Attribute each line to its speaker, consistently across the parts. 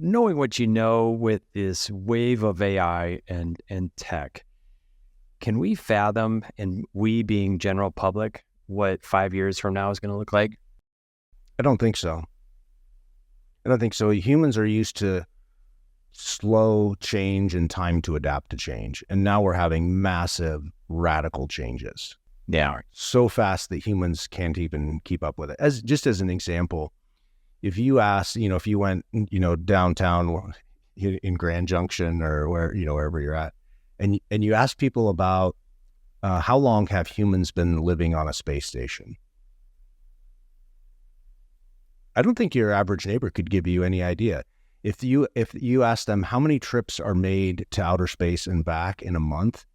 Speaker 1: knowing what you know with this wave of AI and tech, can we fathom, and we being general public, what 5 years from now is going to look like?
Speaker 2: I don't think so. Humans are used to slow change and time to adapt to change. And now we're having massive, radical changes.
Speaker 1: Yeah.
Speaker 2: So fast that humans can't even keep up with it. Just as an example, if you ask, if you went, downtown in Grand Junction or wherever you're at, and you ask people about how long have humans been living on a space station, I don't think your average neighbor could give you any idea. If you ask them how many trips are made to outer space and back in a month,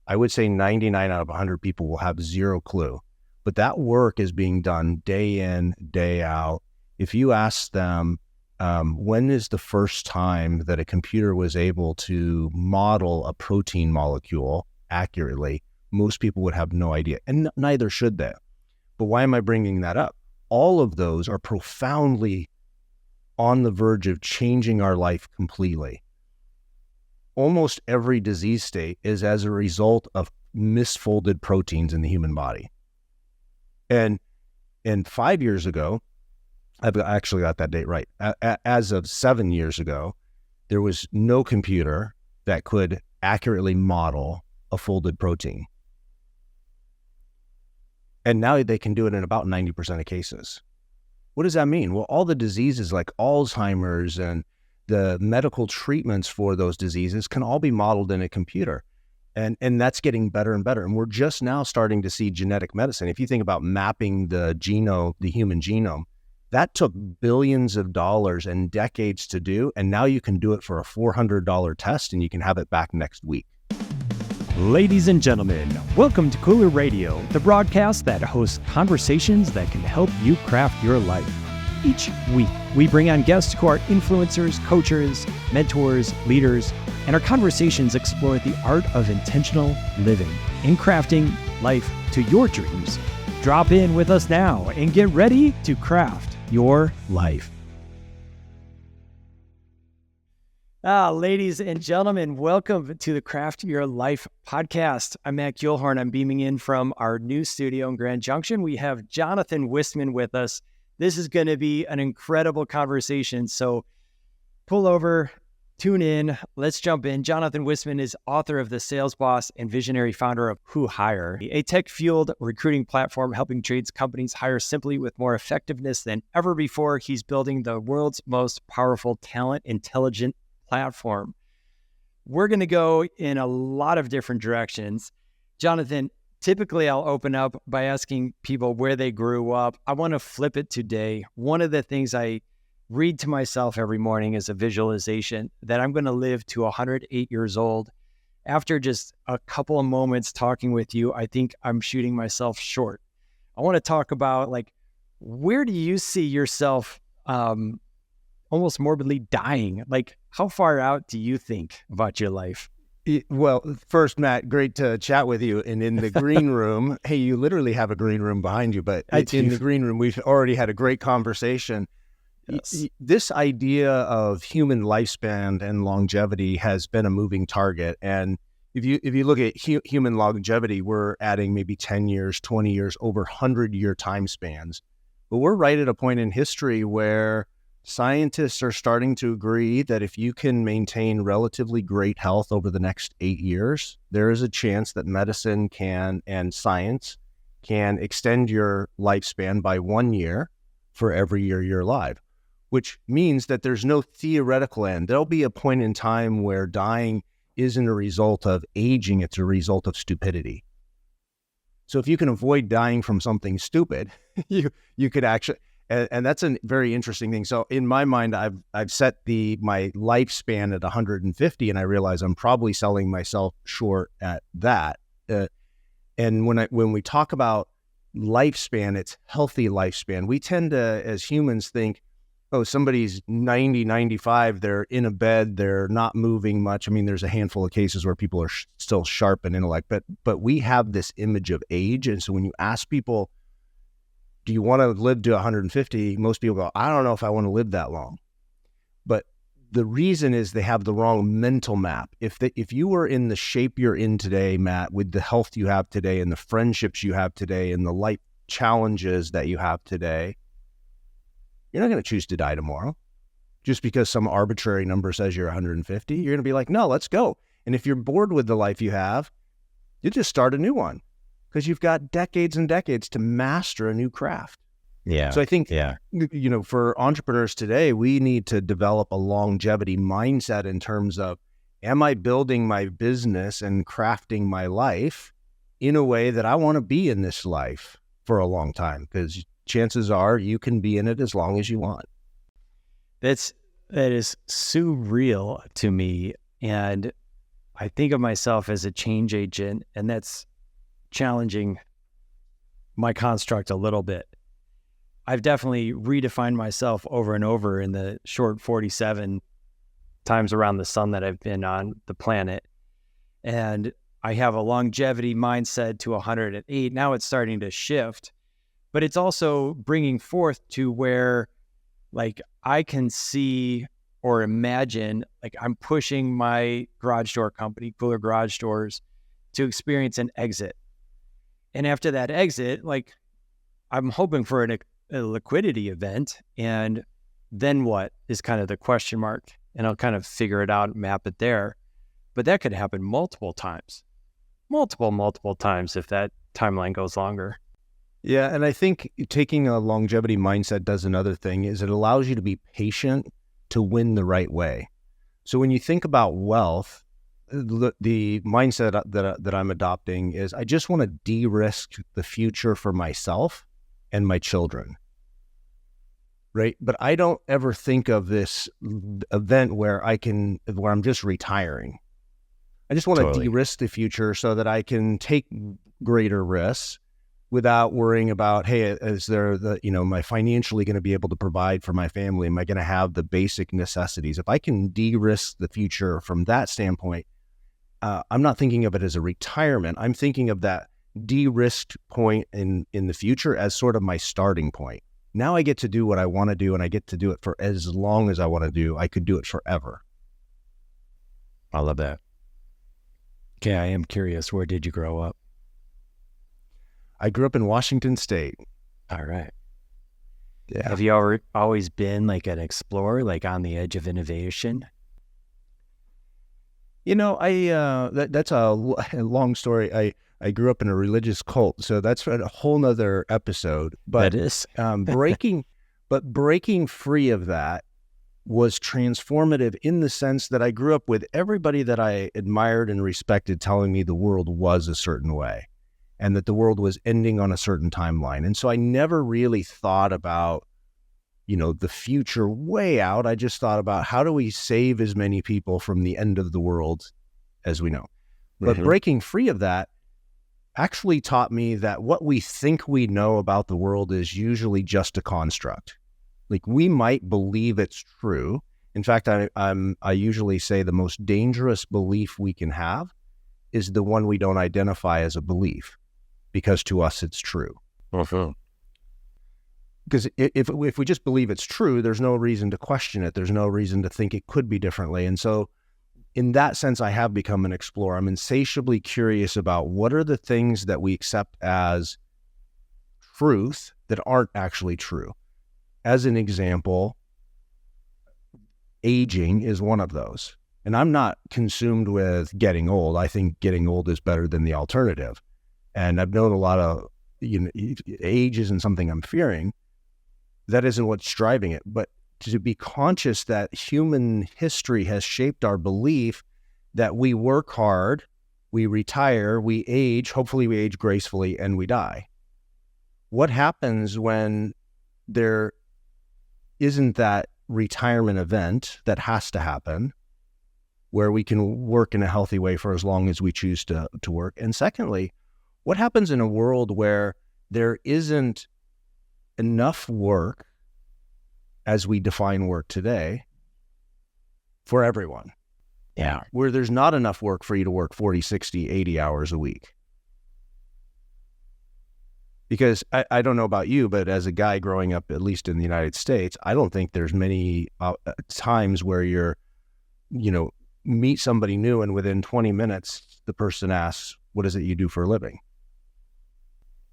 Speaker 2: I would say 99 out of 100 people will have zero clue. But that work is being done day in, day out. If you ask them, when is the first time that a computer was able to model a protein molecule accurately, most people would have no idea, and neither should they. But why am I bringing that up? All of those are profoundly on the verge of changing our life completely. Almost every disease state is as a result of misfolded proteins in the human body. And 5 years ago, I've actually got that date right. As of 7 years ago, there was no computer that could accurately model a folded protein. And now they can do it in about 90% of cases. What does that mean? Well, all the diseases like Alzheimer's and the medical treatments for those diseases can all be modeled in a computer. And that's getting better and better. And we're just now starting to see genetic medicine. If you think about mapping the human genome, that took billions of dollars and decades to do. And now you can do it for a $400 test and you can have it back next week.
Speaker 1: Ladies and gentlemen, welcome to Kooler Radio, the broadcast that hosts conversations that can help you craft your life. Each week, we bring on guests who are influencers, coaches, mentors, leaders, and our conversations explore the art of intentional living in crafting life to your dreams. Drop in with us now and get ready to craft your life. Ladies and gentlemen, welcome to the Craft Your Life podcast. I'm Matt Kuehlhorn. I'm beaming in from our new studio in Grand Junction. We have Jonathan Whistman with us. This is going to be an incredible conversation. So pull over, tune in, let's jump in. Jonathan Whistman is author of The Sales Boss and visionary founder of Who Hire, a tech-fueled recruiting platform helping trades companies hire simply with more effectiveness than ever before. He's building the world's most powerful talent intelligent platform. We're going to go in a lot of different directions. Jonathan, typically I'll open up by asking people where they grew up. I want to flip it today. One of the things I read to myself every morning is a visualization that I'm going to live to 108 years old. After just a couple of moments talking with you, I think I'm shooting myself short. I want to talk about, where do you see yourself almost morbidly dying? How far out do you think about your life?
Speaker 2: Well, first, Matt, great to chat with you. And in the green room, hey, you literally have a green room behind you, but in the green room, we've already had a great conversation. Yes. This idea of human lifespan and longevity has been a moving target. And if you look at human longevity, we're adding maybe 10 years, 20 years, over 100-year time spans. But we're right at a point in history where scientists are starting to agree that if you can maintain relatively great health over the next 8 years, there is a chance that medicine and science can extend your lifespan by 1 year for every year you're alive, which means that there's no theoretical end. There'll be a point in time where dying isn't a result of aging, it's a result of stupidity. So if you can avoid dying from something stupid, you could actually... And that's a very interesting thing. So in my mind, I've set my lifespan at 150, and I realize I'm probably selling myself short at that. And when we talk about lifespan, it's healthy lifespan. We tend to, as humans, think, oh, somebody's 90, 95, they're in a bed, they're not moving much. I mean, there's a handful of cases where people are still sharp in intellect, but we have this image of age. And so when you ask people, do you want to live to 150? Most people go, I don't know if I want to live that long. But the reason is they have the wrong mental map. If you were in the shape you're in today, Matt, with the health you have today and the friendships you have today and the life challenges that you have today, you're not going to choose to die tomorrow just because some arbitrary number says you're 150. You're going to be like, no, let's go. And if you're bored with the life you have, you just start a new one because you've got decades and decades to master a new craft.
Speaker 1: Yeah.
Speaker 2: So I think, for entrepreneurs today, we need to develop a longevity mindset in terms of, am I building my business and crafting my life in a way that I want to be in this life for a long time? Because chances are you can be in it as long as you want.
Speaker 1: That is surreal to me. And I think of myself as a change agent, and that's challenging my construct a little bit. I've definitely redefined myself over and over in the short 47 times around the sun that I've been on the planet. And I have a longevity mindset to 108. Now it's starting to shift, but it's also bringing forth to where like I can see or imagine, like I'm pushing my garage door company, Kooler Garage Doors, to experience an exit. And after that exit, like I'm hoping for a liquidity event, and then what is kind of the question mark, and I'll kind of figure it out, map it there. But that could happen multiple times if that timeline goes longer.
Speaker 2: Yeah, and I think taking a longevity mindset does another thing, is it allows you to be patient to win the right way. So when you think about wealth, the mindset that I'm adopting is I just want to de-risk the future for myself and my children, right? But I don't ever think of this event where I'm just retiring. I just want to de-risk the future so that I can take greater risks without worrying about, hey, is there am I financially going to be able to provide for my family? Am I going to have the basic necessities? If I can de-risk the future from that standpoint, I'm not thinking of it as a retirement. I'm thinking of that de-risked point in the future as sort of my starting point. Now I get to do what I want to do, and I get to do it for as long as I want to do. I could do it forever.
Speaker 1: I love that. Okay, I am curious, where did you grow up?
Speaker 2: I grew up in Washington State.
Speaker 1: All right.
Speaker 2: Yeah.
Speaker 1: Have you always been like an explorer, like on the edge of innovation?
Speaker 2: That's a long story. I grew up in a religious cult, so that's a whole nother episode. But
Speaker 1: that is
Speaker 2: breaking free of that was transformative in the sense that I grew up with everybody that I admired and respected telling me the world was a certain way and that the world was ending on a certain timeline. And so I never really thought about, the future way out. I just thought about how do we save as many people from the end of the world as we know. But breaking free of that actually taught me that what we think we know about the world is usually just a construct. Like we might believe it's true. In fact, I usually say the most dangerous belief we can have is the one we don't identify as a belief, because to us it's true. Because if we just believe it's true, there's no reason to question it. There's no reason to think it could be differently. And so in that sense, I have become an explorer. I'm insatiably curious about what are the things that we accept as truth that aren't actually true. As an example, aging is one of those. And I'm not consumed with getting old. I think getting old is better than the alternative. And I've known a lot of, age isn't something I'm fearing. That isn't what's driving it. But to be conscious that human history has shaped our belief that we work hard, we retire, we age, hopefully we age gracefully, and we die. What happens when there isn't that retirement event that has to happen where we can work in a healthy way for as long as we choose to work? And secondly, what happens in a world where there isn't enough work as we define work today for everyone?
Speaker 1: Yeah.
Speaker 2: Where there's not enough work for you to work 40, 60, 80 hours a week. Because I don't know about you, but as a guy growing up, at least in the United States, I don't think there's many times where meet somebody new and within 20 minutes, the person asks, what is it you do for a living?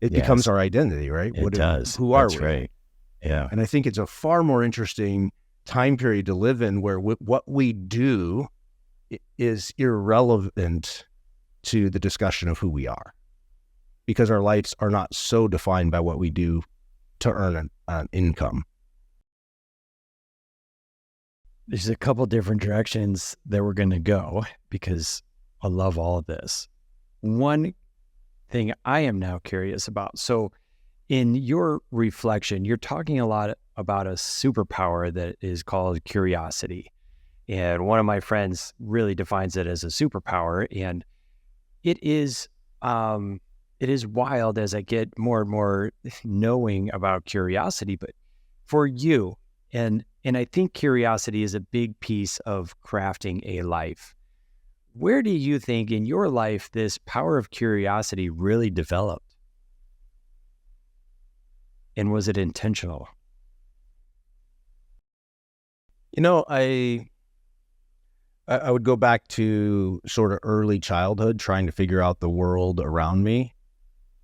Speaker 2: It becomes our identity, right?
Speaker 1: It does.
Speaker 2: Who are we?
Speaker 1: That's right. Yeah.
Speaker 2: And I think it's a far more interesting time period to live in where what we do is irrelevant to the discussion of who we are, because our lives are not so defined by what we do to earn an income.
Speaker 1: There's a couple different directions that we're going to go because I love all of this. One thing I am now curious about. So in your reflection, you're talking a lot about a superpower that is called curiosity. And one of my friends really defines it as a superpower. And it is wild as I get more and more knowing about curiosity. But for you, and I think curiosity is a big piece of crafting a life. Where do you think in your life this power of curiosity really developed? And was it intentional?
Speaker 2: I would go back to sort of early childhood, trying to figure out the world around me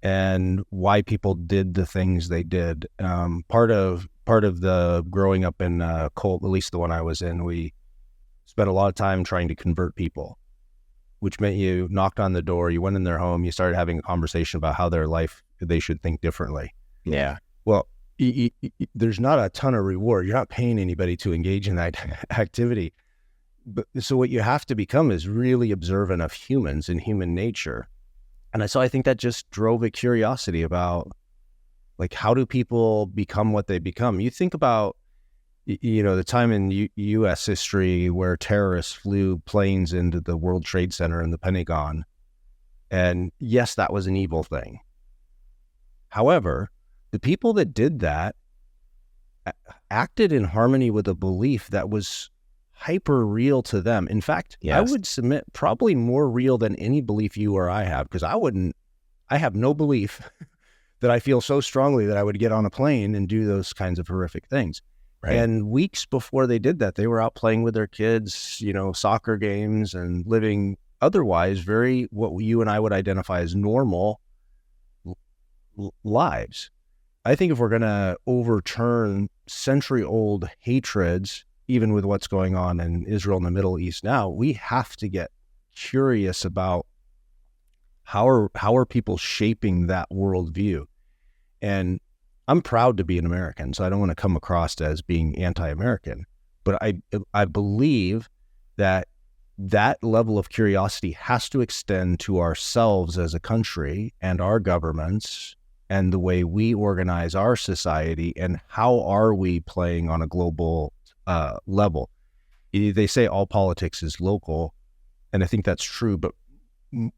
Speaker 2: and why people did the things they did. Part of the growing up in a cult, at least the one I was in, we spent a lot of time trying to convert people, which meant you knocked on the door, you went in their home, you started having a conversation about how their life, they should think differently.
Speaker 1: Yeah.
Speaker 2: Well, there's not a ton of reward. You're not paying anybody to engage in that activity. But so what you have to become is really observant of humans and human nature. And so I think that just drove a curiosity about, like, how do people become what they become? You think about, the time in U.S. history where terrorists flew planes into the World Trade Center and the Pentagon. And yes, that was an evil thing. However, the people that did that acted in harmony with a belief that was hyper real to them. In fact, yes. I would submit probably more real than any belief you or I have, because I have no belief that I feel so strongly that I would get on a plane and do those kinds of horrific things. Right. And weeks before they did that, they were out playing with their kids, soccer games, and living otherwise very, what you and I would identify as normal lives. I think if we're going to overturn century-old hatreds, even with what's going on in Israel and the Middle East now, we have to get curious about how are people shaping that worldview. And I'm proud to be an American, so I don't want to come across as being anti-American, but I believe that level of curiosity has to extend to ourselves as a country and our governments and the way we organize our society, and how are we playing on a global level. They say all politics is local, and I think that's true, but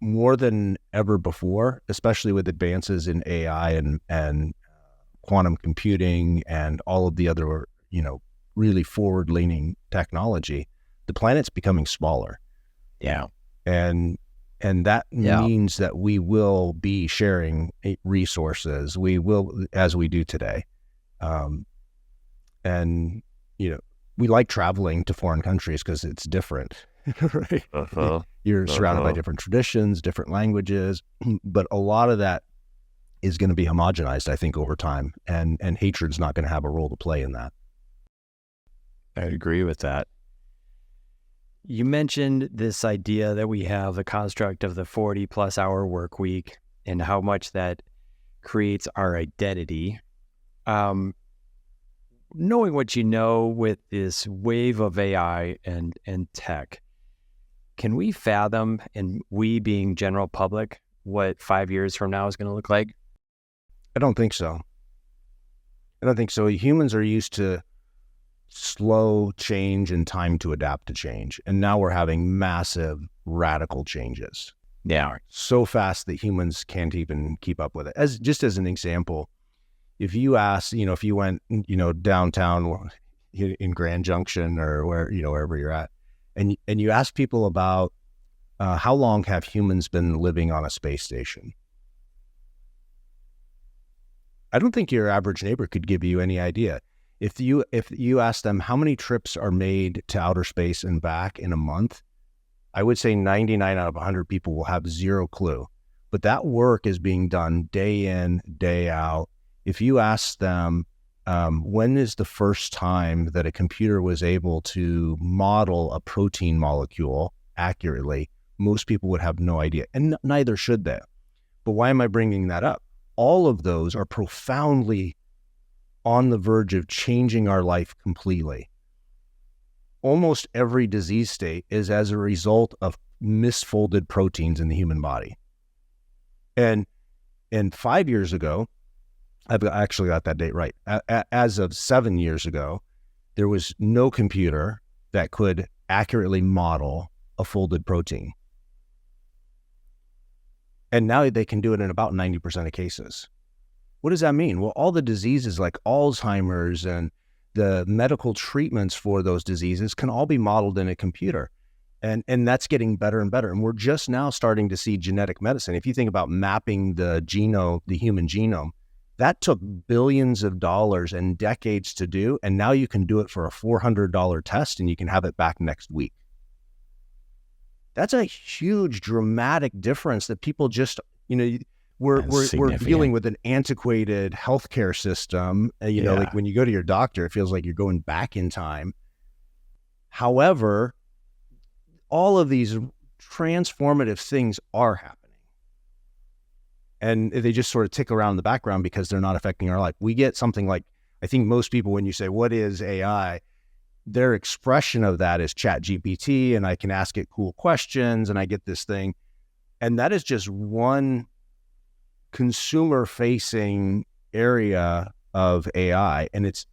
Speaker 2: more than ever before, especially with advances in AI and quantum computing and all of the other, really forward-leaning technology, the planet's becoming smaller.
Speaker 1: Yeah.
Speaker 2: And that means that we will be sharing resources. We will, as we do today. And, we like traveling to foreign countries because it's different, right? You're surrounded by different traditions, different languages, but a lot of that is going to be homogenized, I think, over time, and hatred's not going to have a role to play in that.
Speaker 1: I agree with that. You mentioned this idea that we have the construct of the 40-plus hour work week and how much that creates our identity. Knowing what you know with this wave of AI and tech, can we fathom, and we being general public, what 5 years from now is going to look like?
Speaker 2: I don't think so. Humans are used to slow change and time to adapt to change. And now we're having massive, radical changes.
Speaker 1: Yeah.
Speaker 2: So fast that humans can't even keep up with it. Just as an example, if you ask, if you went, downtown in Grand Junction or wherever you're at, and you ask people about how long have humans been living on a space station? I don't think your average neighbor could give you any idea. If you ask them how many trips are made to outer space and back in a month, I would say 99 out of 100 people will have zero clue. But that work is being done day in, day out. If you ask them, when is the first time that a computer was able to model a protein molecule accurately, most people would have no idea, and neither should they. But why am I bringing that up? All of those are profoundly on the verge of changing our life completely. Almost every disease state is as a result of misfolded proteins in the human body. And 5 years ago, I've actually got that date right. As of 7 years ago, there was no computer that could accurately model a folded protein. And now they can do it in about 90% of cases. What does that mean? Well, all the diseases like Alzheimer's and the medical treatments for those diseases can all be modeled in a computer. And that's getting better and better. And we're just now starting to see genetic medicine. If you think about mapping the genome, the human genome, that took billions of dollars and decades to do. And now you can do it for a $400 test and you can have it back next week. That's a huge, dramatic difference that people just, we're dealing with an antiquated healthcare system. Like when you go to your doctor, it feels like you're going back in time. However, all of these transformative things are happening. And they just sort of tick around in the background because they're not affecting our life. We get something like, I think most people, when you say, what is AI? Their expression of that is ChatGPT, and I can ask it cool questions and I get this thing. And that is just one consumer-facing area of AI. And it's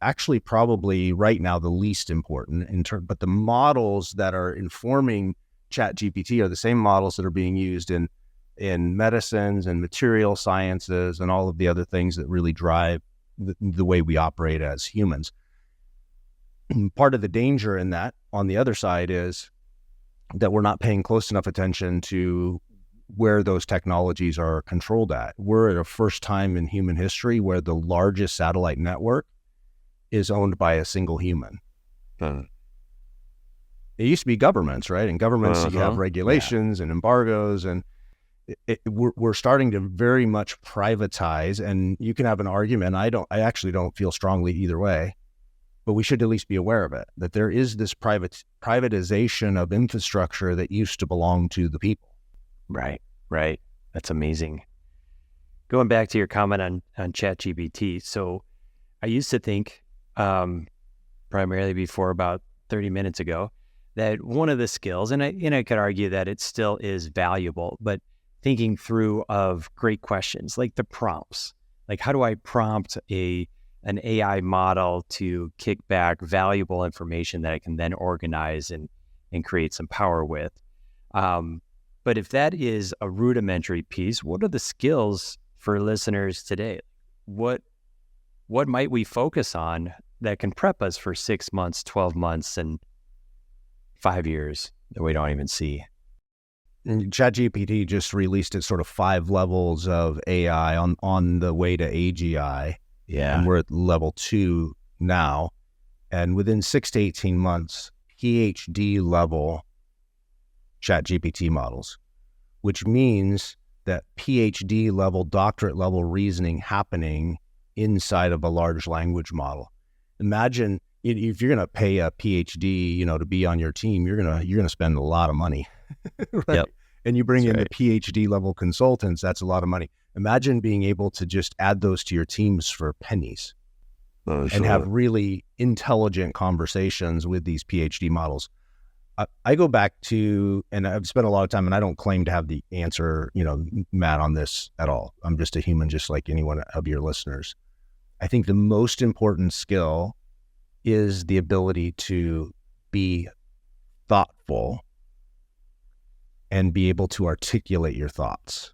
Speaker 2: actually probably right now the least important but the models that are informing ChatGPT are the same models that are being used in medicines and material sciences and all of the other things that really drive the way we operate as humans. Part of the danger in that, on the other side, is that we're not paying close enough attention to where those technologies are controlled at. We're at a first time in human history where the largest satellite network is owned by a single human. It used to be governments, right? And governments, you have regulations and embargoes, and we're starting to very much privatize. And you can have an argument. I actually don't feel strongly either way, but we should at least be aware of it, that there is this privatization of infrastructure that used to belong to the people.
Speaker 1: Right. That's amazing. Going back to your comment on ChatGPT. So I used to think, primarily before about 30 minutes ago, that one of the skills, and I could argue that it still is valuable, but thinking through of great questions, like the prompts, like how do I prompt an AI model to kick back valuable information that I can then organize and create some power with. But if that is a rudimentary piece, what are the skills for listeners today? What might we focus on that can prep us for 6 months, 12 months, and 5 years that we don't even see?
Speaker 2: And ChatGPT just released its sort of 5 levels of AI on the way to AGI.
Speaker 1: Yeah.
Speaker 2: And we're at level 2 now. And within 6 to 18 months, PhD level ChatGPT models, which means that PhD level, doctorate level reasoning happening inside of a large language model. Imagine if you're going to pay a PhD, to be on your team, you're going to spend a lot of money, right? Yep. And you bring in the PhD level consultants, that's a lot of money. Imagine being able to just add those to your teams for pennies and have really intelligent conversations with these PhD models. I go back to, and I've spent a lot of time, and I don't claim to have the answer, Matt, on this at all. I'm just a human, just like any one of your listeners. I think the most important skill is the ability to be thoughtful and be able to articulate your thoughts,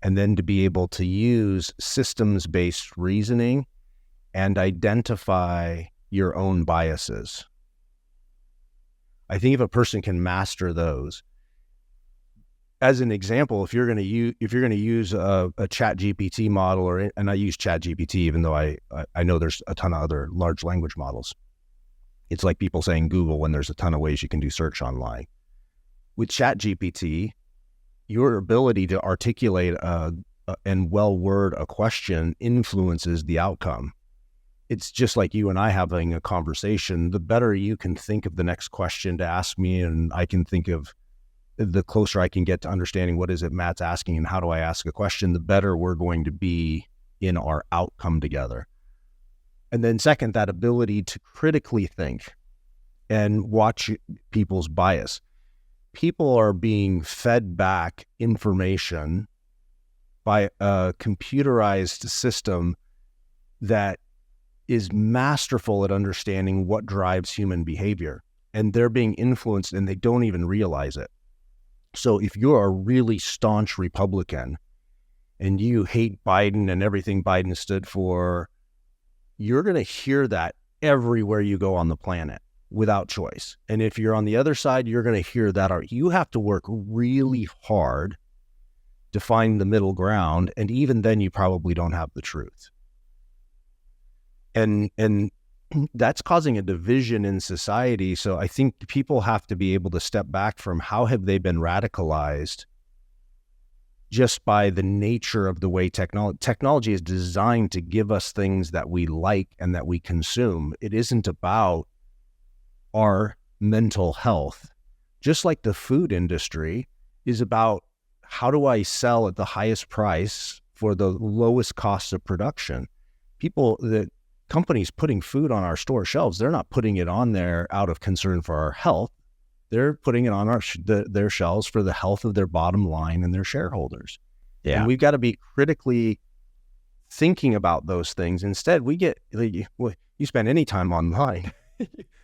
Speaker 2: and then to be able to use systems-based reasoning and identify your own biases. I think if a person can master those, as an example, if you're going to use a Chat GPT model, and I use Chat GPT, even though I know there's a ton of other large language models. It's like people saying Google when there's a ton of ways you can do search online. With Chat GPT, your ability to articulate and well word a question influences the outcome. It's just like you and I having a conversation. The better you can think of the next question to ask me, and I can think of the closer I can get to understanding what is it Matt's asking and how do I ask a question, the better we're going to be in our outcome together. And then second, that ability to critically think and watch people's bias. People are being fed back information by a computerized system that is masterful at understanding what drives human behavior. And they're being influenced and they don't even realize it. So if you're a really staunch Republican and you hate Biden and everything Biden stood for, you're going to hear that everywhere you go on the planet without choice. And if you're on the other side, you're going to hear that. You have to work really hard to find the middle ground. And even then you probably don't have the truth. And that's causing a division in society. So I think people have to be able to step back from how have they been radicalized just by the nature of the way technology is designed to give us things that we like and that we consume. It isn't about our mental health. Just like the food industry is about how do I sell at the highest price for the lowest cost of production. Companies putting food on our store shelves, they're not putting it on there out of concern for our health. They're putting it on their shelves for the health of their bottom line and their shareholders. Yeah. And we've got to be critically thinking about those things. Instead, you spend any time online,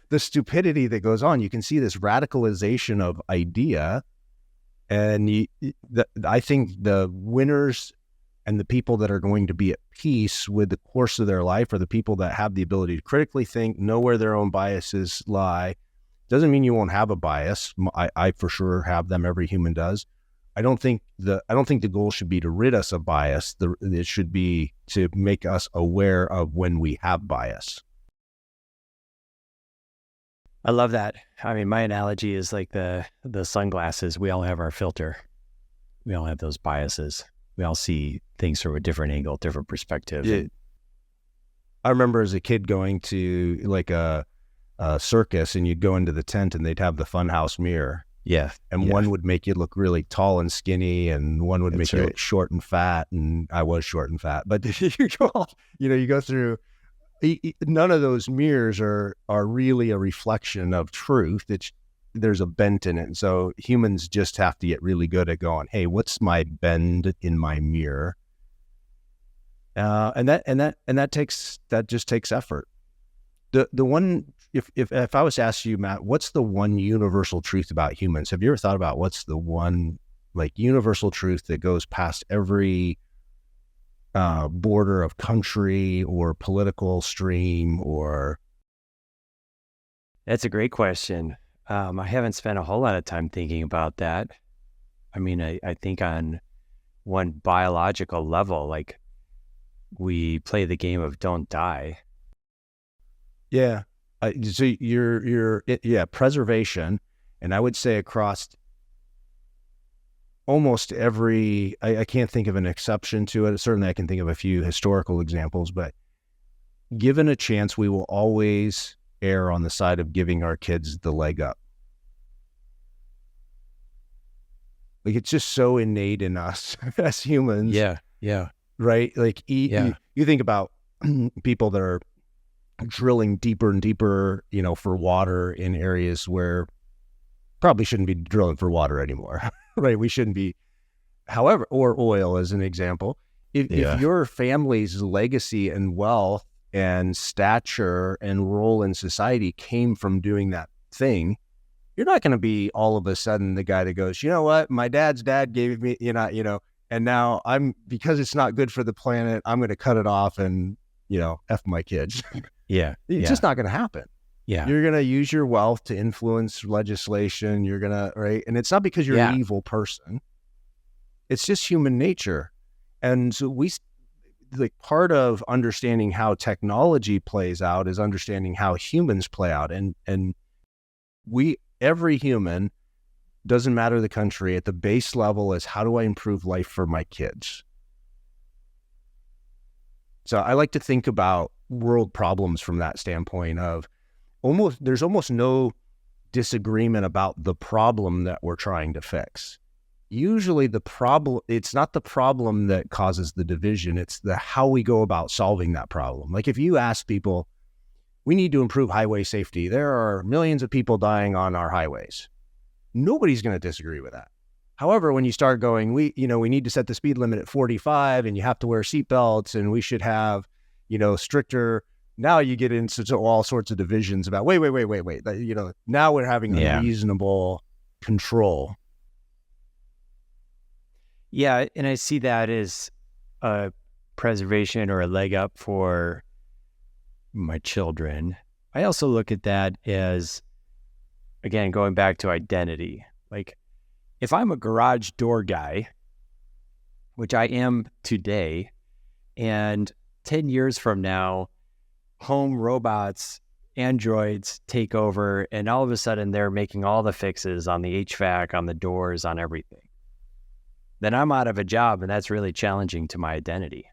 Speaker 2: the stupidity that goes on, you can see this radicalization of idea. And I think the winners and the people that are going to be at peace with the course of their life are the people that have the ability to critically think, know where their own biases lie. Doesn't mean you won't have a bias. I for sure have them. Every human does. I don't think the goal should be to rid us of bias. It should be to make us aware of when we have bias.
Speaker 1: I love that. I mean, my analogy is like the sunglasses. We all have our filter. We all have those biases. We all see things from a different angle, different perspective.
Speaker 2: Yeah. I remember as a kid going to like a circus, and you'd go into the tent and they'd have the funhouse mirror.
Speaker 1: Yeah.
Speaker 2: And one would make you look really tall and skinny, and one would make you look short and fat. And I was short and fat, but you go through, none of those mirrors are really a reflection of truth. There's a bent in it. And so humans just have to get really good at going, hey, what's my bend in my mirror? And that just takes effort. The one, if I was to ask you, Matt, what's the one universal truth about humans? Have you ever thought about what's the one like universal truth that goes past every border of country or political stream? Or
Speaker 1: that's a great question. I haven't spent a whole lot of time thinking about that. I mean, I think on one biological level, like we play the game of don't die.
Speaker 2: Yeah. So you're preservation. And I would say across almost every, I can't think of an exception to it. Certainly I can think of a few historical examples, but given a chance, we will always err on the side of giving our kids the leg up. Like it's just so innate in us as humans.
Speaker 1: Yeah. Yeah.
Speaker 2: Right. Like you think about people that are drilling deeper and deeper, for water in areas where probably shouldn't be drilling for water anymore. Right. We shouldn't be, however, or oil as an example. If your family's legacy and wealth and stature and role in society came from doing that thing, you're not going to be all of a sudden the guy that goes, you know what, my dad's dad gave me, and now because it's not good for the planet, I'm going to cut it off and, F my kids.
Speaker 1: Yeah.
Speaker 2: It's just not going to happen.
Speaker 1: Yeah.
Speaker 2: You're going to use your wealth to influence legislation. You're going to, right. And it's not because you're an evil person. It's just human nature. And so part of understanding how technology plays out is understanding how humans play out. And every human, doesn't matter the country, at the base level is, how do I improve life for my kids? So I like to think about world problems from that standpoint of there's almost no disagreement about the problem that we're trying to fix. Usually it's not the problem that causes the division, it's how we go about solving that problem. Like if you ask people, we need to improve highway safety, there are millions of people dying on our highways. Nobody's going to disagree with that. However, when you start going, we need to set the speed limit at 45 and you have to wear seatbelts and we should have, stricter, now you get into all sorts of divisions about, wait. Now we're having unreasonable control.
Speaker 1: Yeah, and I see that as a preservation or a leg up for my children. I also look at that as, again, going back to identity. Like, if I'm a garage door guy, which I am today, and 10 years from now, home robots, androids take over, and all of a sudden they're making all the fixes on the HVAC, on the doors, on everything, then I'm out of a job, and that's really challenging to my identity.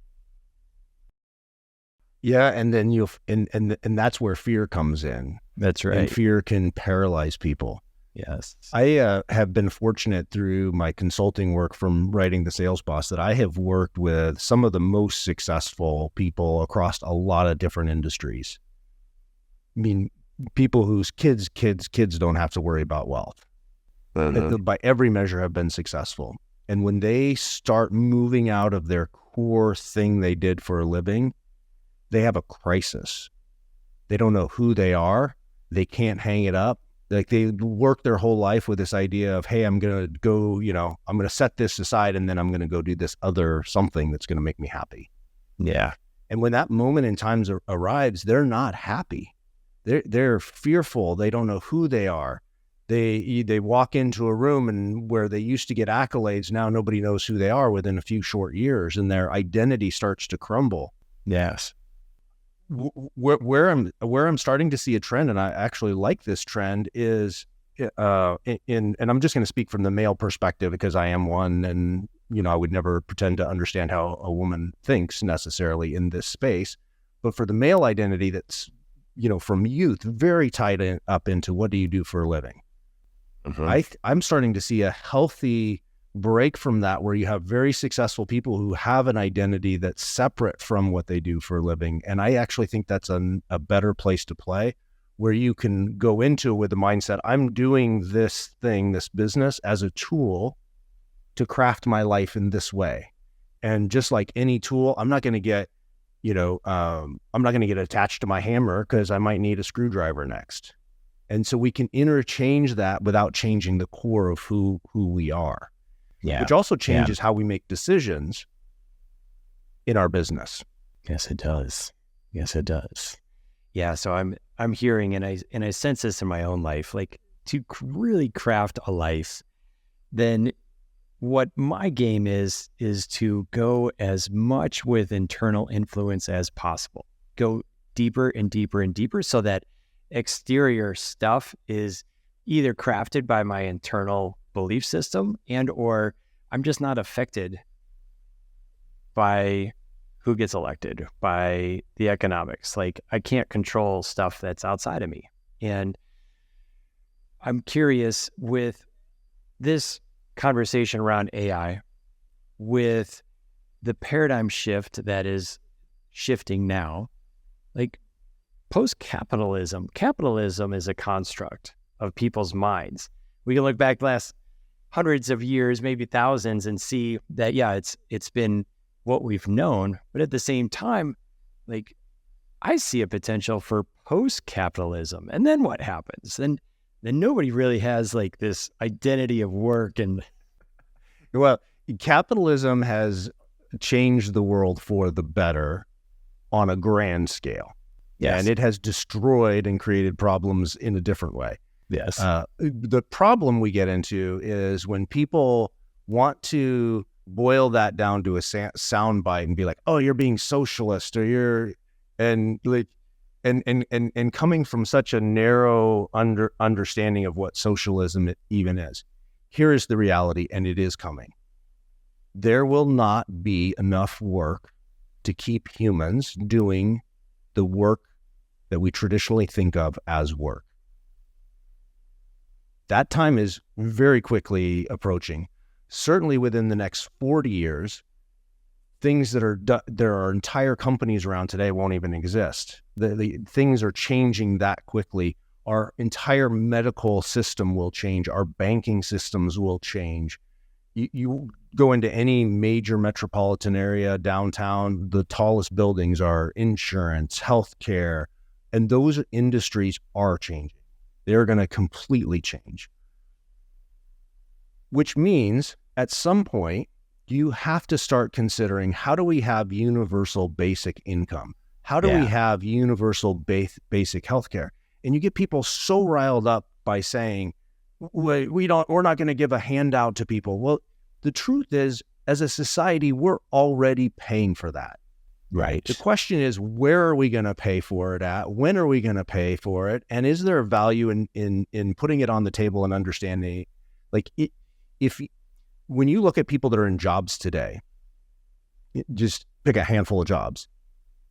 Speaker 2: Yeah, and then and that's where fear comes in.
Speaker 1: That's right.
Speaker 2: And fear can paralyze people.
Speaker 1: Yes.
Speaker 2: I have been fortunate through my consulting work from writing The Sales Boss that I have worked with some of the most successful people across a lot of different industries. I mean, people whose kids don't have to worry about wealth. By every measure have been successful. And when they start moving out of their core thing they did for a living, they have a crisis. They don't know who they are. They can't hang it up. Like they work their whole life with this idea of, hey, I'm going to go, I'm going to set this aside and then I'm going to go do this other something that's going to make me happy.
Speaker 1: Yeah.
Speaker 2: And when that moment in time arrives, they're not happy. They're fearful. They don't know who they are. They walk into a room and where they used to get accolades, now nobody knows who they are within a few short years, and their identity starts to crumble.
Speaker 1: Yes.
Speaker 2: Where I'm starting to see a trend, and I actually like this trend, is and I'm just going to speak from the male perspective because I am one, and I would never pretend to understand how a woman thinks necessarily in this space, but for the male identity that's from youth very tied up into what do you do for a living. I'm starting to see a healthy break from that, where you have very successful people who have an identity that's separate from what they do for a living. And I actually think that's a better place to play, where you can go into with the mindset, I'm doing this thing, this business, as a tool to craft my life in this way. And just like any tool, I'm not going to get, I'm not going to get attached to my hammer because I might need a screwdriver next. And so we can interchange that without changing the core of who we are. Yeah. Which also changes how we make decisions in our business.
Speaker 1: Yes, it does. Yes, it does. Yeah. So I'm hearing, and I sense this in my own life, like to really craft a life, then what my game is to go as much with internal influence as possible. Go deeper and deeper and deeper so that exterior stuff is either crafted by my internal belief system or I'm just not affected by who gets elected, by the economics. Like I can't control stuff that's outside of me. And I'm curious with this conversation around AI, with the paradigm shift that is shifting now, like post-capitalism, capitalism is a construct of people's minds. We can look back last hundreds of years, maybe thousands, and see that, it's been what we've known. But at the same time, like I see a potential for post-capitalism. And then what happens? Then nobody really has like this identity of work. And
Speaker 2: well, capitalism has changed the world for the better on a grand scale. Yes. And it has destroyed and created problems in a different way.
Speaker 1: Yes.
Speaker 2: The problem we get into is when people want to boil that down to a sound bite and be like, oh, you're being socialist, or you're, and like, and coming from such a narrow understanding of what socialism even is. Here is the reality, and it is coming. There will not be enough work to keep humans doing the work that we traditionally think of as work. That time is very quickly approaching. Certainly within the next 40 years, things that there are entire companies around today won't even exist. The things are changing that quickly. Our entire medical system will change. Our banking systems will change. You go into any major metropolitan area, downtown, the tallest buildings are insurance, healthcare, and those industries are changing. They're going to completely change. Which means at some point, you have to start considering, how do we have universal basic income? How do we have universal basic healthcare? And you get people so riled up by saying, we're not going to give a handout to people. Well, the truth is, as a society, we're already paying for that.
Speaker 1: Right.
Speaker 2: The question is, where are we going to pay for it at? When are we going to pay for it? And is there a value in putting it on the table and understanding, like, when you look at people that are in jobs today, just pick a handful of jobs.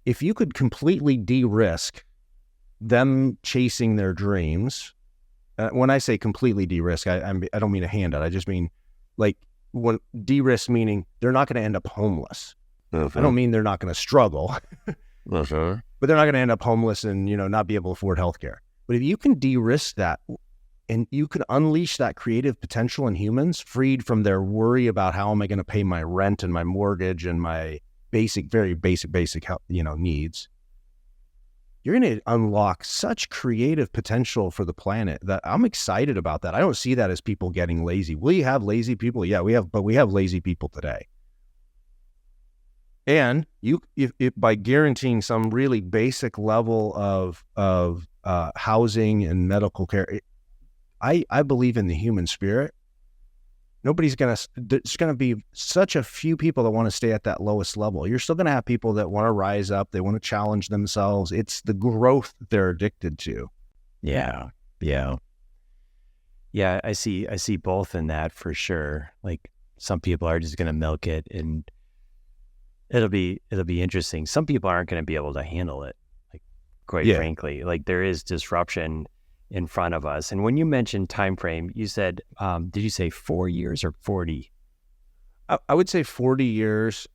Speaker 2: If you could completely de-risk them chasing their dreams, when I say completely de-risk, I don't mean a handout. I just mean, like, when de-risk meaning they're not going to end up homeless. I don't mean they're not going to struggle, but they're not going to end up homeless and, not be able to afford healthcare. But if you can de-risk that, and you can unleash that creative potential in humans, freed from their worry about how am I going to pay my rent and my mortgage and my very basic needs, you're going to unlock such creative potential for the planet that I'm excited about that. I don't see that as people getting lazy. Will you have lazy people? Yeah, we have lazy people today. And if by guaranteeing some really basic level of housing and medical care, I believe in the human spirit. There's going to be such a few people that want to stay at that lowest level. You're still going to have people that want to rise up. They want to challenge themselves. It's the growth that they're addicted to.
Speaker 1: Yeah. I see both in that for sure. Like, some people are just going to milk it, and it'll be interesting. Some people aren't going to be able to handle it. Like, quite frankly, like, there is disruption in front of us. And when you mentioned time frame, you said, did you say 4 years or 40?
Speaker 2: I would say 40 years.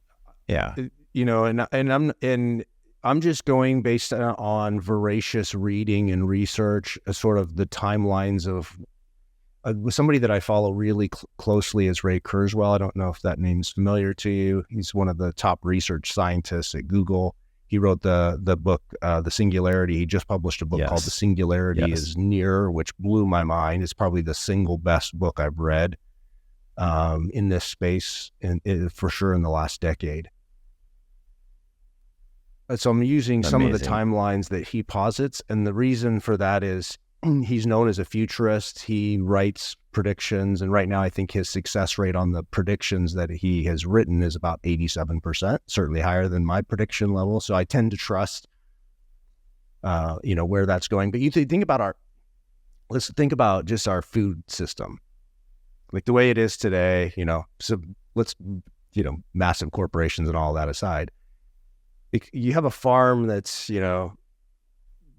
Speaker 1: Yeah.
Speaker 2: And I'm just going based on voracious reading and research, sort of the timelines of somebody that I follow really closely is Ray Kurzweil. I don't know if that name's familiar to you. He's one of the top research scientists at Google. He wrote the book, The Singularity. He just published a book called The Singularity is Near, which blew my mind. It's probably the single best book I've read in this space, and for sure in the last decade. So I'm using some of the timelines that he posits, and the reason for that is he's known as a futurist. He writes predictions, and right now I think his success rate on the predictions that he has written is about 87%, certainly higher than my prediction level. So I tend to trust, where that's going. But you think about let's think about just our food system, like the way it is today. So let's, massive corporations and all that aside, you have a farm that's,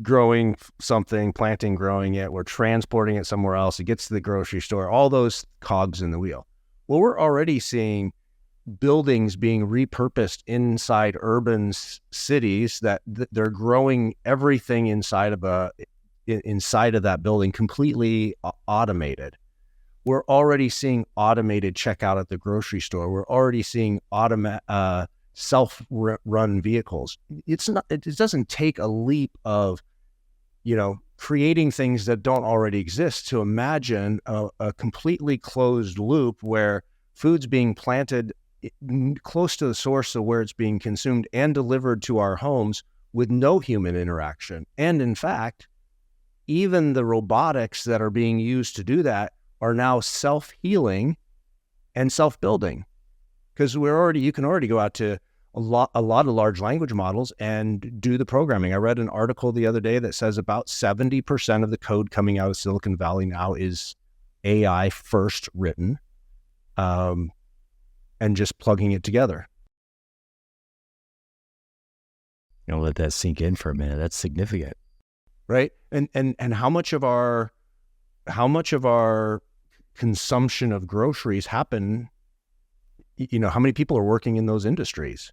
Speaker 2: growing something, growing it, we're transporting it somewhere else, it gets to the grocery store, all those cogs in the wheel. Well, we're already seeing buildings being repurposed inside urban cities that they're growing everything inside of that building completely automated. We're already seeing automated checkout at the grocery store. We're already seeing self-run vehicles. It doesn't take a leap of, creating things that don't already exist to imagine a completely closed loop where food's being planted close to the source of where it's being consumed and delivered to our homes with no human interaction. And in fact, even the robotics that are being used to do that are now self-healing and self-building. because you can already go out to a lot of large language models and do the programming. I read an article the other day that says about 70% of the code coming out of Silicon Valley now is AI first written, and just plugging it together.
Speaker 1: Let that sink in for a minute. That's significant,
Speaker 2: right? And how much of our consumption of groceries happen? How many people are working in those industries?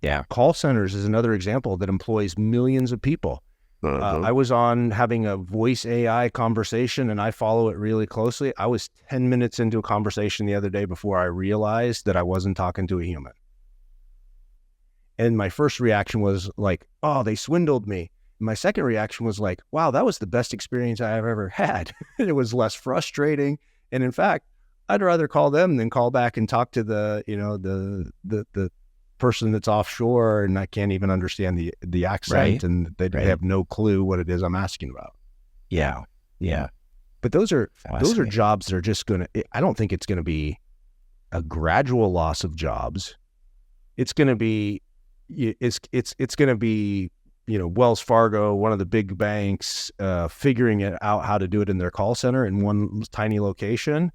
Speaker 1: Yeah.
Speaker 2: Call centers is another example that employs millions of people. I was on having a voice AI conversation, and I follow it really closely. I was 10 minutes into a conversation the other day before I realized that I wasn't talking to a human. And my first reaction was like, oh, they swindled me. My second reaction was like, wow, that was the best experience I've ever had. It was less frustrating. And in fact, I'd rather call them than call back and talk to the person that's offshore and I can't even understand the accent, right, and they have no clue what it is I'm asking about.
Speaker 1: Yeah. Yeah.
Speaker 2: But those are jobs that are just I don't think it's going to be a gradual loss of jobs. It's going to be, Wells Fargo, one of the big banks, figuring it out how to do it in their call center in one tiny location.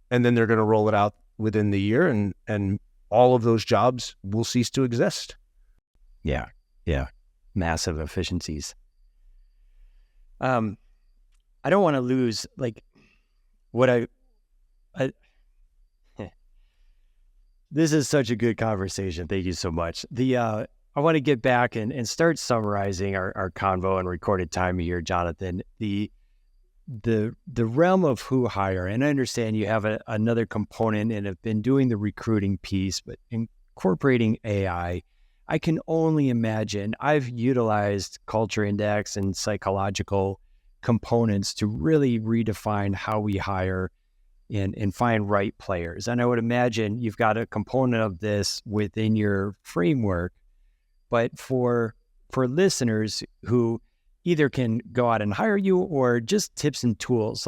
Speaker 2: And then they're going to roll it out within the year, and all of those jobs will cease to exist.
Speaker 1: Yeah. Yeah. Massive efficiencies. I don't want to lose what this is such a good conversation. Thank you so much. I want to get back and start summarizing our convo and recorded time here, Jonathan. The realm of who hire, and I understand you have another component and have been doing the recruiting piece, but incorporating AI, I can only imagine. I've utilized culture index and psychological components to really redefine how we hire and find right players. And I would imagine you've got a component of this within your framework, but for listeners who either can go out and hire you or just tips and tools,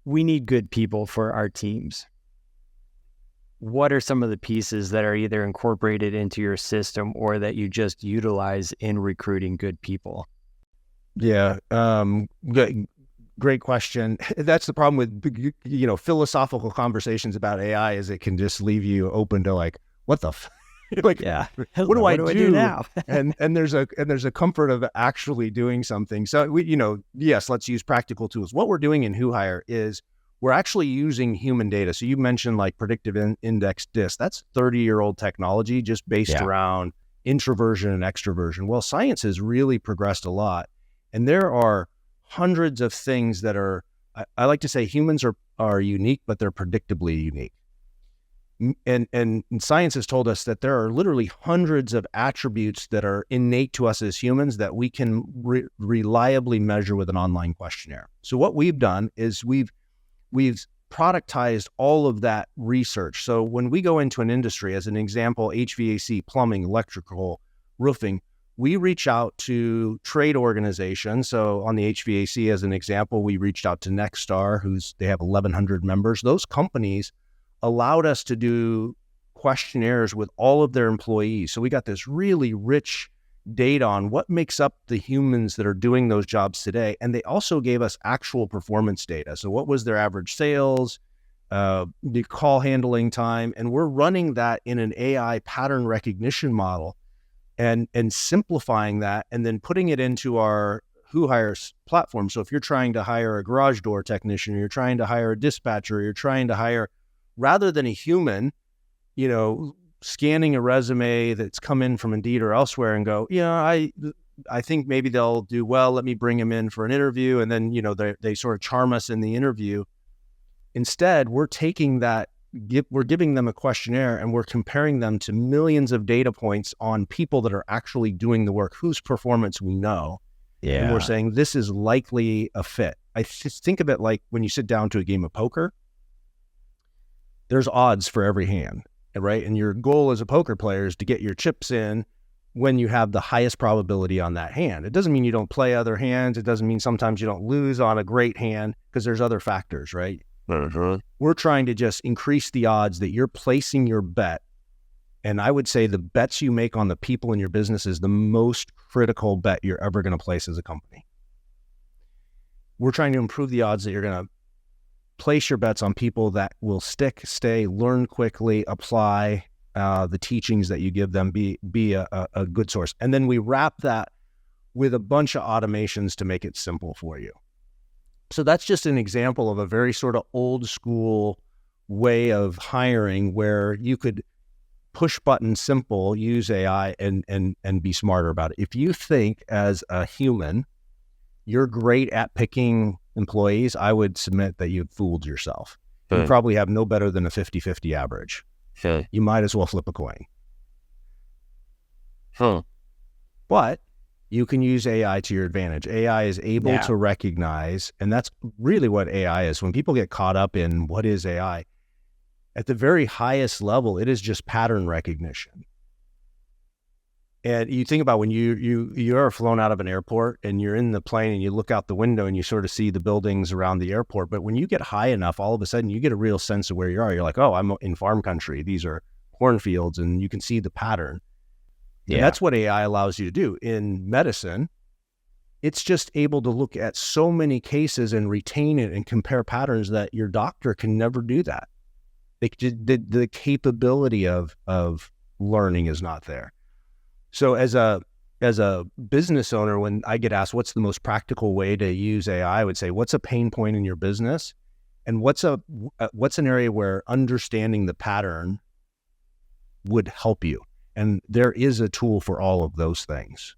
Speaker 1: we need good people for our teams. What are some of the pieces that are either incorporated into your system or that you just utilize in recruiting good people?
Speaker 2: Yeah. Great question. That's the problem with, philosophical conversations about AI, is it can just leave you open to what the what do I do
Speaker 1: now?
Speaker 2: and there's a comfort of actually doing something. So yes, let's use practical tools. What we're doing in Who Hire is we're actually using human data. So you mentioned predictive index DIS. That's 30-year-old technology just based around introversion and extroversion. Well, science has really progressed a lot, and there are hundreds of things that are, I like to say humans are unique, but they're predictably unique. And science has told us that there are literally hundreds of attributes that are innate to us as humans that we can reliably measure with an online questionnaire. So what we've done is we've productized all of that research. So when we go into an industry, as an example, HVAC, plumbing, electrical, roofing, we reach out to trade organizations. So on the HVAC, as an example, we reached out to Nexstar, they have 1,100 members. Those companies allowed us to do questionnaires with all of their employees. So we got this really rich data on what makes up the humans that are doing those jobs today. And they also gave us actual performance data. So what was their average sales, the call handling time, and we're running that in an AI pattern recognition model and simplifying that and then putting it into our Who Hires platform. So if you're trying to hire a garage door technician, or you're trying to hire a dispatcher, or you're trying to hire, rather than a human, scanning a resume that's come in from Indeed or elsewhere and go, I think maybe they'll do well. Let me bring them in for an interview. And then, they sort of charm us in the interview. Instead, we're taking that, we're giving them a questionnaire and we're comparing them to millions of data points on people that are actually doing the work, whose performance we know. Yeah. And we're saying this is likely a fit. I think of it like when you sit down to a game of poker, there's odds for every hand, right? And your goal as a poker player is to get your chips in when you have the highest probability on that hand. It doesn't mean you don't play other hands. It doesn't mean sometimes you don't lose on a great hand, because there's other factors, right? We're trying to just increase the odds that you're placing your bet. And I would say the bets you make on the people in your business is the most critical bet you're ever going to place as a company. We're trying to improve the odds that you're going to place your bets on people that will stick, stay, learn quickly, apply the teachings that you give them, be a good source. And then we wrap that with a bunch of automations to make it simple for you. So that's just an example of a very sort of old school way of hiring where you could push button simple, use AI and be smarter about it. If you think as a human, you're great at picking employees, I would submit that you've fooled yourself. You probably have no better than a 50-50 average. You might as well flip a coin. But you can use AI to your advantage. AI is able to recognize, and that's really what AI is. When people get caught up in what is AI, at the very highest level, it is just pattern recognition. And you think about when you are flown out of an airport and you're in the plane and you look out the window and you sort of see the buildings around the airport. But when you get high enough, all of a sudden you get a real sense of where you are. You're like, oh, I'm in farm country. These are cornfields, and you can see the pattern. And that's what AI allows you to do. In medicine, it's just able to look at so many cases and retain it and compare patterns that your doctor can never do that. The capability of learning is not there. So as a business owner, when I get asked what's the most practical way to use AI, I would say, what's a pain point in your business, and what's an area where understanding the pattern would help you. And there is a tool for all of those things.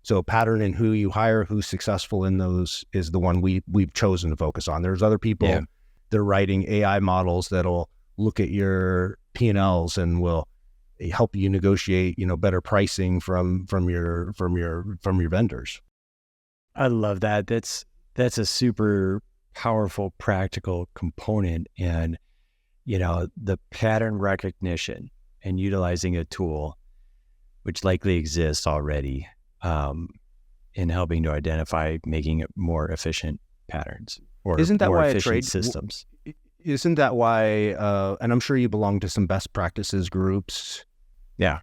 Speaker 2: So pattern in who you hire, who's successful in those is the one we've chosen to focus on. There's other people that are writing AI models that'll look at your P&Ls and will help you negotiate, better pricing from your vendors.
Speaker 1: I love that. That's a super powerful practical component, and the pattern recognition and utilizing a tool which likely exists already in helping to identify making it more efficient patterns or
Speaker 2: isn't that
Speaker 1: more
Speaker 2: why
Speaker 1: efficient systems.
Speaker 2: Isn't that why, and I'm sure you belong to some best practices groups,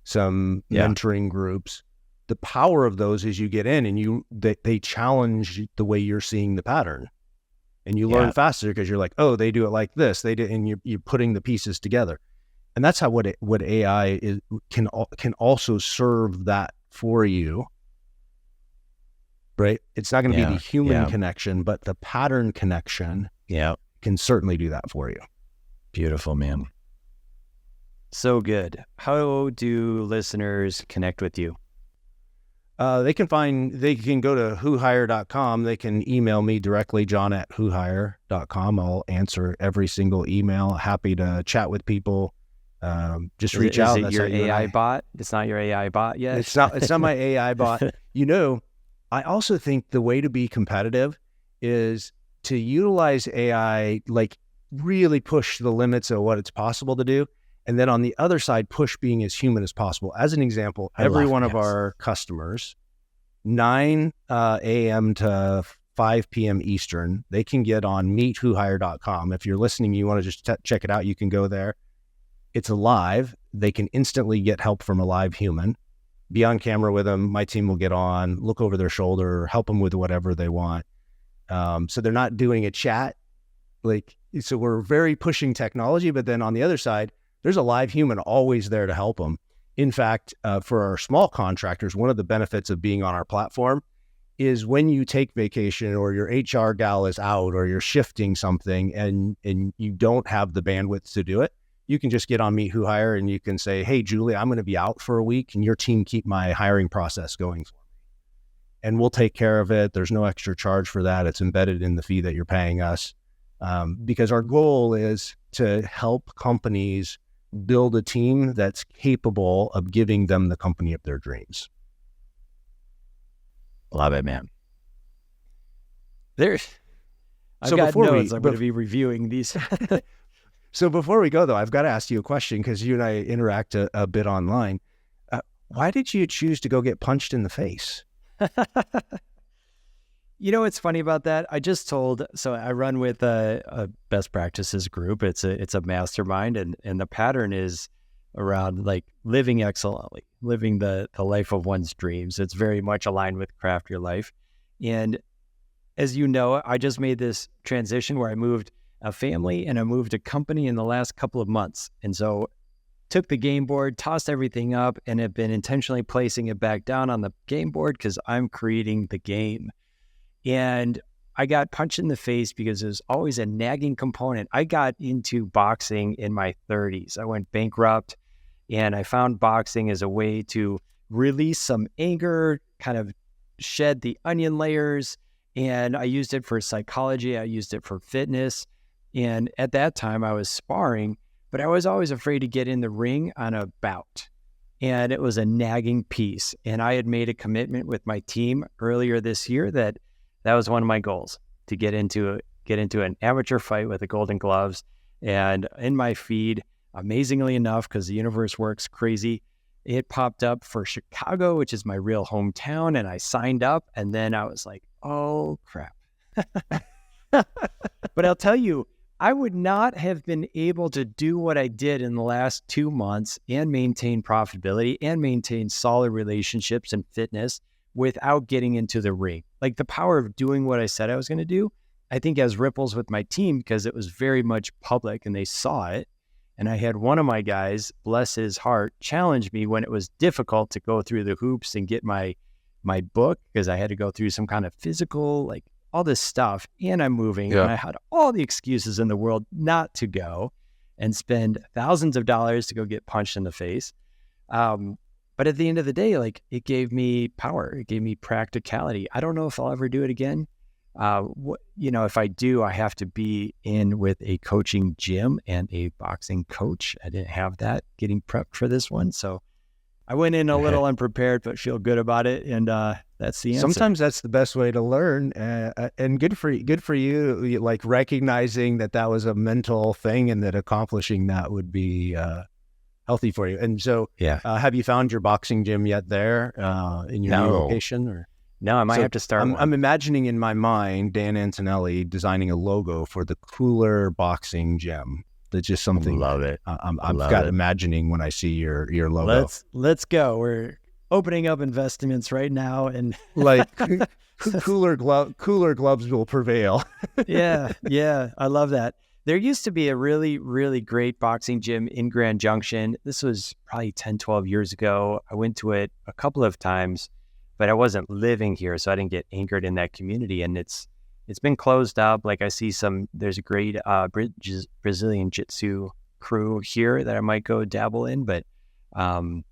Speaker 2: some mentoring groups. The power of those is you get in and they challenge the way you're seeing the pattern, and you learn faster because you're like, oh, they do it like this. They did, and you're putting the pieces together. And that's how what AI is, can also serve that for you, right? It's not going to be the human connection, but the pattern connection can certainly do that for you.
Speaker 1: Beautiful, man. So good. How do listeners connect with you?
Speaker 2: They can go to whohire.com. They can email me directly, john@whohire.com. I'll answer every single email. Happy to chat with people. Just reach out.
Speaker 1: Is it your AI bot? It's not your AI bot yet?
Speaker 2: It's not my AI bot. I also think the way to be competitive is to utilize AI, like really push the limits of what it's possible to do. And then on the other side, push being as human as possible. As an example, every one of our customers, 9 a.m. to 5 p.m. Eastern, they can get on meetwhohire.com. If you're listening, you want to just check it out, you can go there. It's live. They can instantly get help from a live human. Be on camera with them. My team will get on, look over their shoulder, help them with whatever they want. So they're not doing a chat. So we're very pushing technology, but then on the other side, there's a live human always there to help them. In fact, for our small contractors, one of the benefits of being on our platform is when you take vacation or your HR gal is out or you're shifting something and you don't have the bandwidth to do it, you can just get on Meet Who Hire and you can say, hey, Julie, I'm going to be out for a week. Can your team keep my hiring process going for me? And we'll take care of it. There's no extra charge for that. It's embedded in the fee that you're paying us. Because our goal is to help companies build a team that's capable of giving them the company of their dreams.
Speaker 1: Love it, man. I'm going to be reviewing these.
Speaker 2: So before we go, though, I've got to ask you a question because you and I interact a bit online. Why did you choose to go get punched in the face?
Speaker 1: You know what's funny about that? So I run with a best practices group. It's a mastermind, and the pattern is around like living excellently, living the life of one's dreams. It's very much aligned with Craft Your Life. And as you know, I just made this transition where I moved a family and I moved a company in the last couple of months. And so took the game board, tossed everything up, and have been intentionally placing it back down on the game board because I'm creating the game. And I got punched in the face because there's always a nagging component. I got into boxing in my 30s. I went bankrupt, and I found boxing as a way to release some anger, kind of shed the onion layers. And I used it for psychology. I used it for fitness. And at that time I was sparring, but I was always afraid to get in the ring on a bout. And it was a nagging piece. And I had made a commitment with my team earlier this year that was one of my goals, to get into an amateur fight with the Golden Gloves. And in my feed, amazingly enough, because the universe works crazy, it popped up for Chicago, which is my real hometown. And I signed up, and then I was like, oh crap. But I'll tell you, I would not have been able to do what I did in the last 2 months and maintain profitability and maintain solid relationships and fitness without getting into the ring. Like, the power of doing what I said I was going to do, I think has ripples with my team because it was very much public and they saw it. And I had one of my guys, bless his heart, challenge me when it was difficult to go through the hoops and get my book, because I had to go through some kind of physical, like, all this stuff, and I'm moving, and I had all the excuses in the world not to go and spend thousands of dollars to go get punched in the face. But at the end of the day, like, it gave me power. It gave me practicality. I don't know if I'll ever do it again. If I do, I have to be in with a coaching gym and a boxing coach. I didn't have that getting prepped for this one. So I went in a little unprepared, but feel good about it. And that's the answer.
Speaker 2: Sometimes that's the best way to learn. And good for you, like recognizing that was a mental thing and that accomplishing that would be healthy for you. And so have you found your boxing gym yet there in your new location? Or?
Speaker 1: No, I might have to start.
Speaker 2: I'm imagining in my mind Dan Antonelli designing a logo for the Kooler boxing gym. That's just something.
Speaker 1: Love it.
Speaker 2: I've got imagining when I see your logo.
Speaker 1: Let's go. We're opening up investments right now, and
Speaker 2: like cooler gloves will prevail.
Speaker 1: Yeah. I love that. There used to be a really, really great boxing gym in Grand Junction. This was probably 10, 12 years ago. I went to it a couple of times, but I wasn't living here, so I didn't get anchored in that community. And it's been closed up. Like, I see there's a great Brazilian Jiu-Jitsu crew here that I might go dabble in. But I've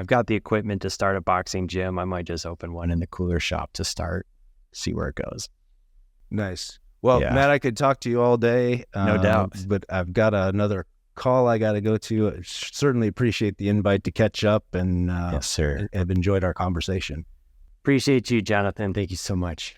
Speaker 1: got the equipment to start a boxing gym. I might just open one in the Kooler shop to start, see where it goes.
Speaker 2: Nice. Well, Matt, I could talk to you all day.
Speaker 1: No doubt.
Speaker 2: But I've got another call I got to go to. I certainly appreciate the invite to catch up, and
Speaker 1: yes, sir.
Speaker 2: I've enjoyed our conversation.
Speaker 1: Appreciate you, Jonathan. Thank you so much.